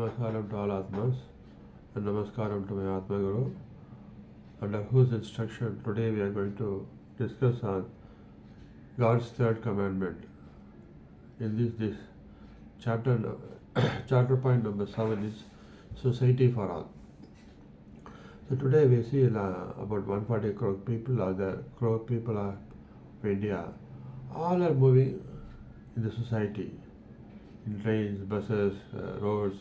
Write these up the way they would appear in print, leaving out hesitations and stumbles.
Namaskaram to all Atmas and Namaskaram to my Atma Guru, under whose instruction today we are going to discuss on God's third commandment. In this chapter, chapter point number 7 is society for all. So today we see about 140 crore people, or the crore people of India, all are moving in the society, in trains, buses, roads,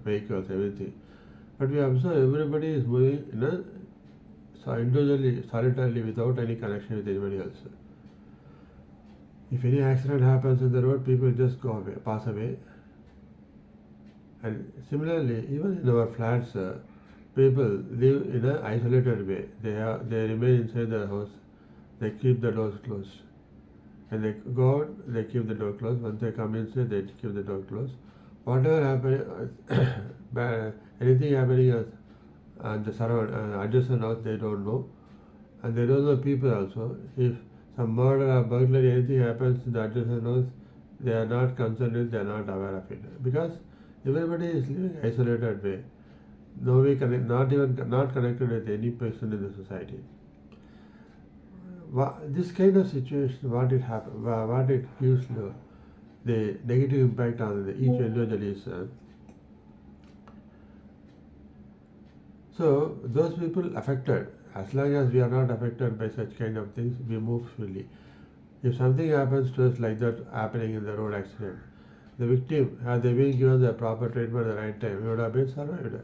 vehicles, everything. But we observe everybody is moving individually, solitarily, without any connection with anybody else. If any accident happens in the road, people just go away, pass away. And similarly, even in our flats, people live in an isolated way. They remain inside their house. They keep the doors closed. When they go out, they keep the door closed. Once they come inside, they keep the door closed. Whatever happens, anything happening and the adjacent house, they don't know. And they don't know people also. If some murder or burglary, anything happens in the adjacent house, they are not concerned with, they are not aware of it. Because everybody is living isolated way. No way not connected with any person in the society. This kind of situation, what it gives the negative impact on each individual is. So those people affected, as long as we are not affected by such kind of things, we move freely. If something happens to us like that happening in the road accident, the victim, had they been given the proper treatment at the right time, he would have been survived.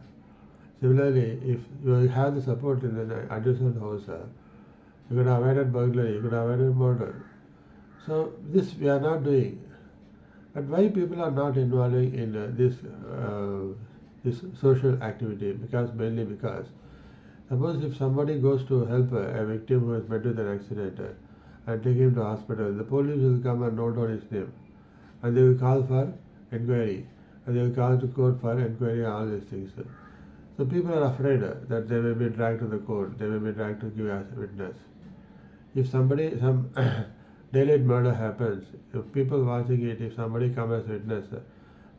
Similarly, if you have the support in the adjacent house, you could have avoided burglary, you could have avoided murder. So this we are not doing. But why people are not involving in this social activity? Mainly because suppose if somebody goes to help a victim who has met with an accident and take him to hospital, the police will come and note down his name, and they will call for inquiry, and they will call to court for inquiry, all these things. So people are afraid that they may be dragged to the court, they may be dragged to give as a witness. If some daylight murder happens, if people watching it, if somebody comes as a witness,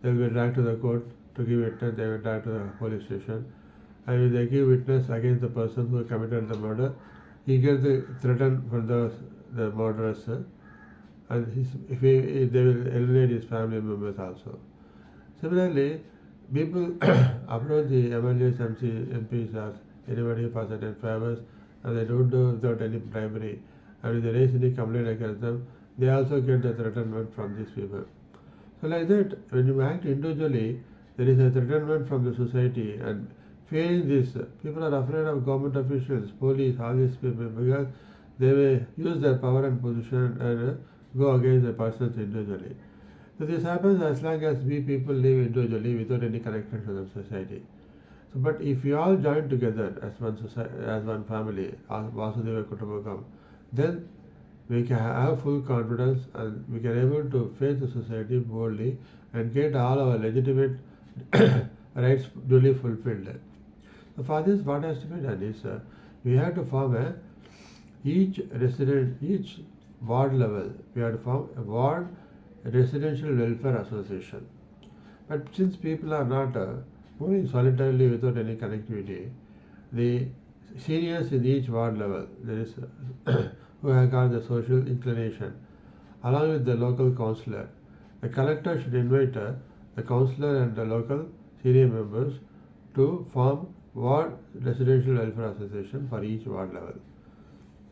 they will be dragged to the court to give witness, they will be dragged to the police station. And if they give witness against the person who committed the murder, he gets the threat from the murderers, and they will eliminate his family members also. Similarly, people approach the MLAs, MPs, or anybody for certain favors, and they don't do without any bribery. And if they raise any complaint against them, they also get the threatenment from these people. So like that, when you act individually, there is a threatenment from the society, and fearing this, people are afraid of government officials, police, all these people, because they may use their power and position and go against the persons individually. So this happens as long as we people live individually without any connection to the society. So, but if we all join together as one society, as one family, as Vasudeva Kutumbakam, then we can have full confidence and we can able to face the society boldly and get all our legitimate rights duly fulfilled. So for this, what has to be done is we have to form each ward level, we have to form a ward residential welfare association. But since people are not moving solitarily without any connectivity, the seniors in each ward level, there is who have got the social inclination, along with the local councillor. The collector should invite the councillor and the local senior members to form ward residential welfare association for each ward level.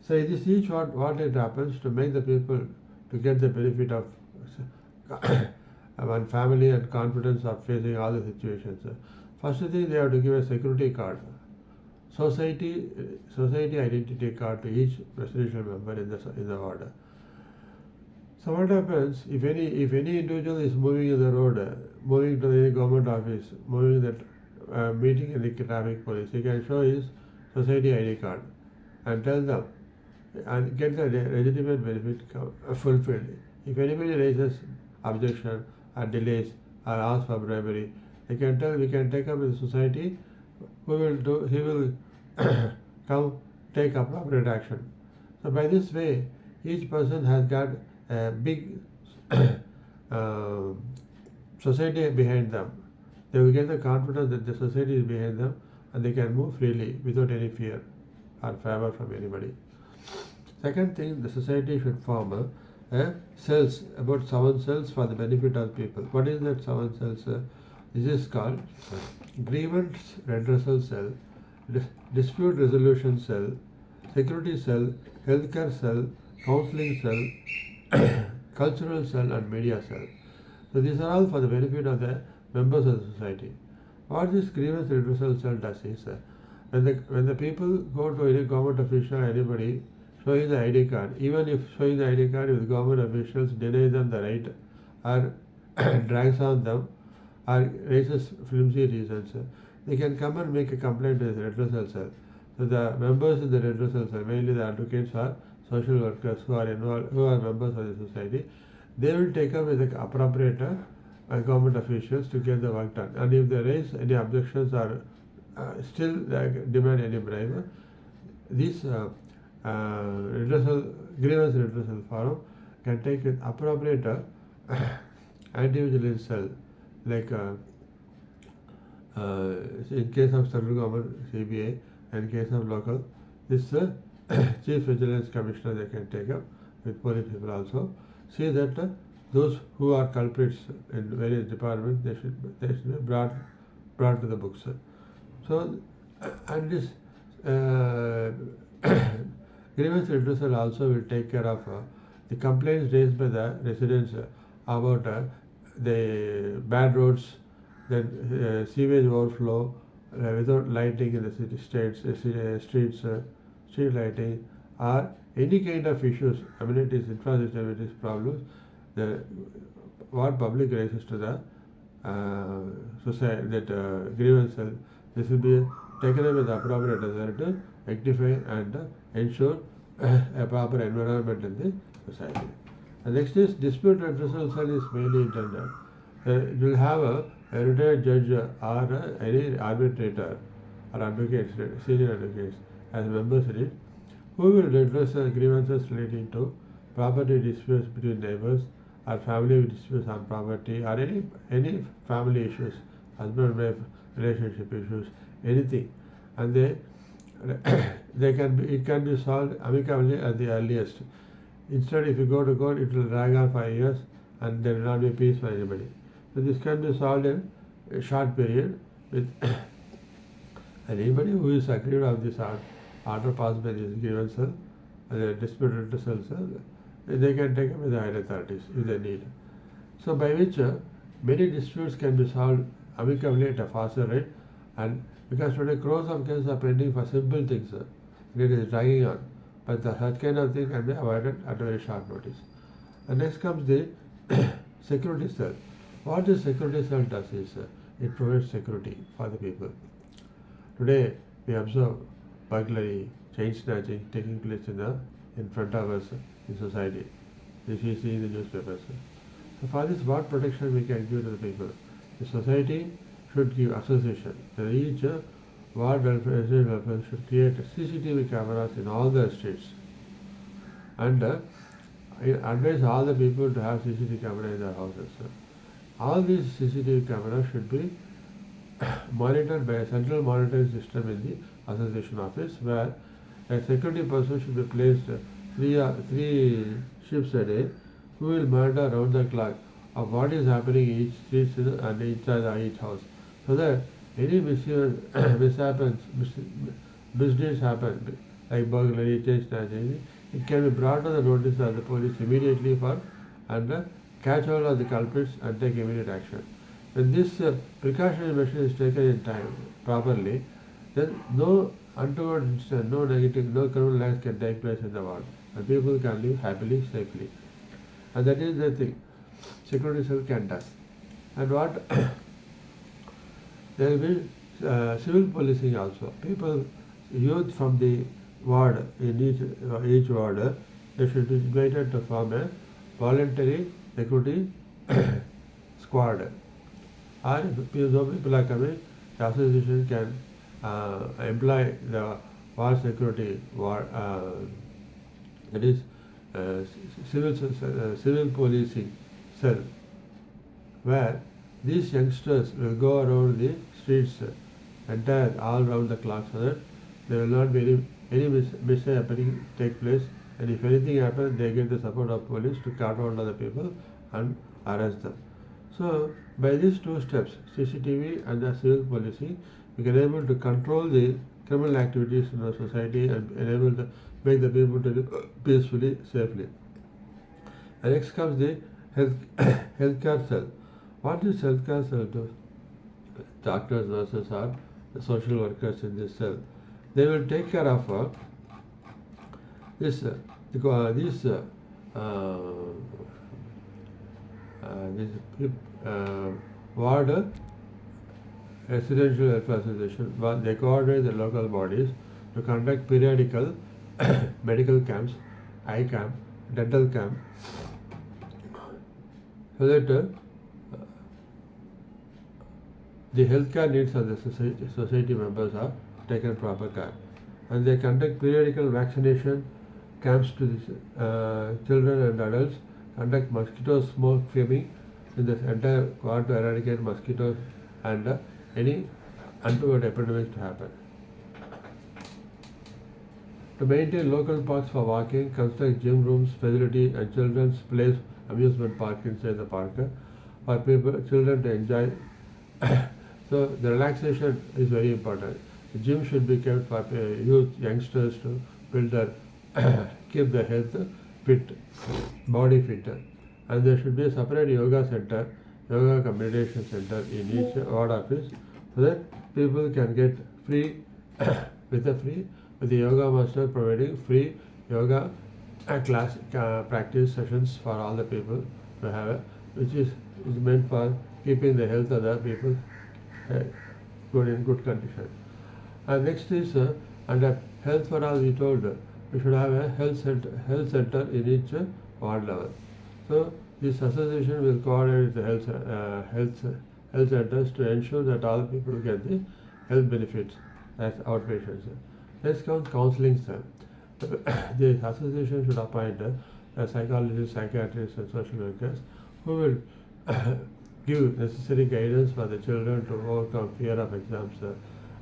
So it is each ward what it happens to make the people to get the benefit of one family and confidence of facing all the situations. First thing, they have to give a security card, society identity card to each residential member in the ward. So what happens if any individual is moving in the road, moving to any government office, moving that meeting in the traffic police, he can show his society ID card and tell them and get the legitimate benefit fulfilled. If anybody raises objection or delays or asks for bribery, they can tell, we can take up with the society, he will come take appropriate action. So by this way, each person has got a big society behind them. They will get the confidence that the society is behind them and they can move freely without any fear or favor from anybody. Second thing, the society should form cells, about 7 cells for the benefit of people. What is that 7 cells? This is called grievance redressal cell, dispute resolution cell, security cell, healthcare cell, counseling cell, cultural cell, and media cell. So these are all for the benefit of the members of the society. What this grievance redressal cell does is, when the people go to any government official or anybody showing the ID card, even if showing the ID card, if the government officials deny them the right or drags on them or raises flimsy reasons, they can come and make a complaint to the redressal cell. So the members in the redressal cell, mainly the advocates or social workers who are involved, who are members of the society, they will take up with the appropriate government officials to get the work done. And if they raise any objections or still demand any bribe, this grievance redressal forum can take an appropriate anti-vigilance cell, like in case of central government CBI and in case of local, this chief vigilance commissioner they can take up with police people also. See that those who are culprits in various departments, they should be brought to the books. So, and this grievance redressal also will take care of the complaints raised by the residents about the bad roads, then sewage overflow, without lighting in the city streets, street lighting, or any kind of issues, amenities, infrastructure, amenities problems, what public raises to the society, that grievance cell, this will be taken up with the appropriate authority to rectify and ensure a proper environment in the society. And next is dispute redressal cell is mainly intended. It will have a retired judge or any arbitrator or advocates, senior advocates as members in it, who will redress grievances relating to property disputes between neighbors or family disputes on property or any family issues, husband wife relationship issues, anything, and it can be solved amicably at the earliest. Instead, if you go to court, it will drag on 5 years and there will not be peace for anybody. So this can be solved in a short period with and anybody who is aggrieved of this order passed by this grievance cell, the dispute redressal cell, they can take up with the higher authorities if they need. So by which many disputes can be solved amicably at a faster rate, and because today crores of cases are pending for simple things, it is dragging on, but such kind of thing can be avoided at a very short notice. And next comes the security cell. What the security cell does is it provides security for the people. Today we observe burglary, chain snatching taking place in front of us in society. This we see in the newspapers. So for this, what protection we can give to the people? The society should give association. Each ward welfare should create CCTV cameras in all the streets, and advise all the people to have CCTV camera in their houses. All these CCTV cameras should be monitored by a central monitoring system in the association office, where a security person should be placed three shifts a day, who will monitor around the clock of what is happening in each street and each house, so that any misdeeds happen, like burglary, chain snatching, it can be brought to the notice of the police immediately and catch hold of the culprits and take immediate action. When this precautionary measure is taken in time properly, then no untoward incident, no criminal acts can take place in the world, and people can live happily, safely. And that is the thing security cell can do. And what there will be civil policing also. People, youth from the ward, in each ward, they should be invited to form a voluntary security squad. Or if people are coming, the association can employ the ward security ward, that is civil policing cell, where these youngsters will go around the streets all around the clock so that there will not be any mishappening take place, and if anything happens they get the support of police to cut out other people and arrest them. So by these two steps, CCTV and the civil policing, we can able to control the criminal activities in the society and enable to make the people to live peacefully, safely. And next comes the health healthcare cell. What is healthcare cell do? Doctors, nurses are the social workers in this cell. They will take care of this this ward residential welfare association. They coordinate the local bodies to conduct periodical medical camps, eye camp, dental camp, so that the healthcare needs of the society members are taken proper care. And they conduct periodical vaccination camps to the children and adults, conduct mosquito smoke fuming in the entire ward to eradicate mosquitoes and any untoward epidemics to happen. To maintain local parks for walking, construct gym rooms, facility and children's place amusement park inside the park for children to enjoy. So the relaxation is very important. The gym should be kept for youth, youngsters to build their keep their health fit, body fit. And there should be a separate yoga center, yoga meditation center in each ward office, so that people can get free with the yoga master providing free yoga class practice sessions for all the people to have, which is meant for keeping the health of the people in good condition. And next is under health for all, we told we should have a health center in each ward level. So this association will coordinate the health centers to ensure that all people get the health benefits as outpatients. Next comes counseling cell. The association should appoint psychologists, psychiatrists and social workers who will give necessary guidance for the children to overcome fear of exams.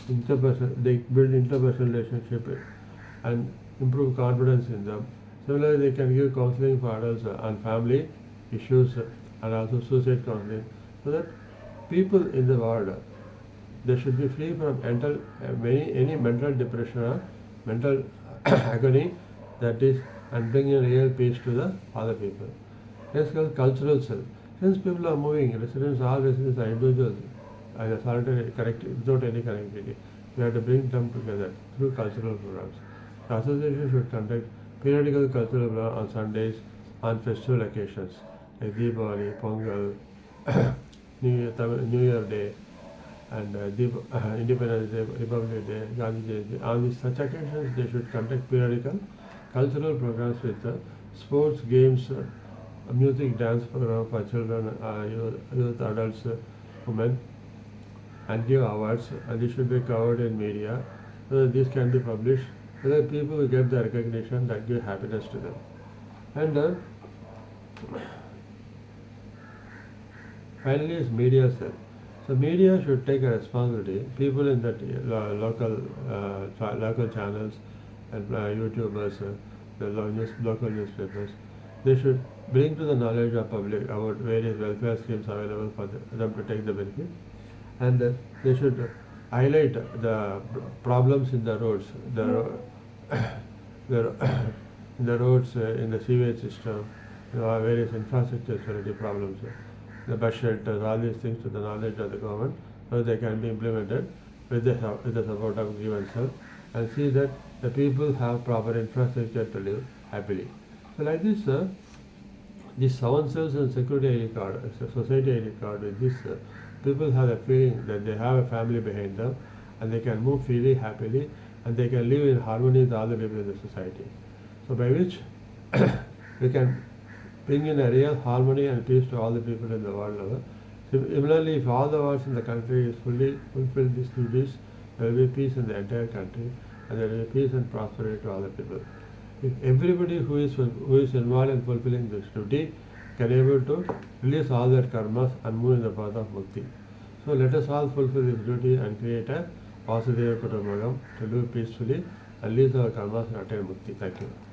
They build interpersonal relationship and improve confidence in them. Similarly, they can give counseling for adults on family issues and also suicide counseling, so that people in the world they should be free from any mental depression or mental agony, that is, and bring a real peace to the other people. Next comes cultural cell. Since people are moving, all residents are individuals and a solitary without any connectivity, we have to bring them together through cultural programs. The association should conduct periodical cultural programs on Sundays, on festival occasions like Diwali, Pongal, New Year Day, and Independence Day, Republic Day, Gandhi Jayanti. On such occasions, they should conduct periodical cultural programs with sports, games, music, dance program for children, youth, adults, women, and give awards. And this should be covered in media so that this can be published, so that people will get the recognition that give happiness to them. And finally is media cell. So media should take a responsibility. People in that local channels and YouTubers, the local newspapers, they should bring to the knowledge of public about various welfare schemes available for them to take the benefit, and they should highlight the problems in the roads, in the roads, in the sewage system, various infrastructure related problems, the bus shelters, all these things to the knowledge of the government, so they can be implemented with the support of grievances, and see that the people have proper infrastructure to live happily. So like this, these 7 cells and security ID card, society ID card, with this, people have a feeling that they have a family behind them, and they can move freely, happily, and they can live in harmony with all the people in the society. So by which we can bring in a real harmony and peace to all the people in the world level. Similarly, if all the wards in the country is fully fulfilled these duties, there will be peace in the entire country, and there will be peace and prosperity to all the people. If everybody who is involved in fulfilling this duty, can able to release all their karmas and move in the path of mukti. So let us all fulfill this duty and create a Vasudeva Kutumbakam to live peacefully and release our karmas and attain mukti. Thank you.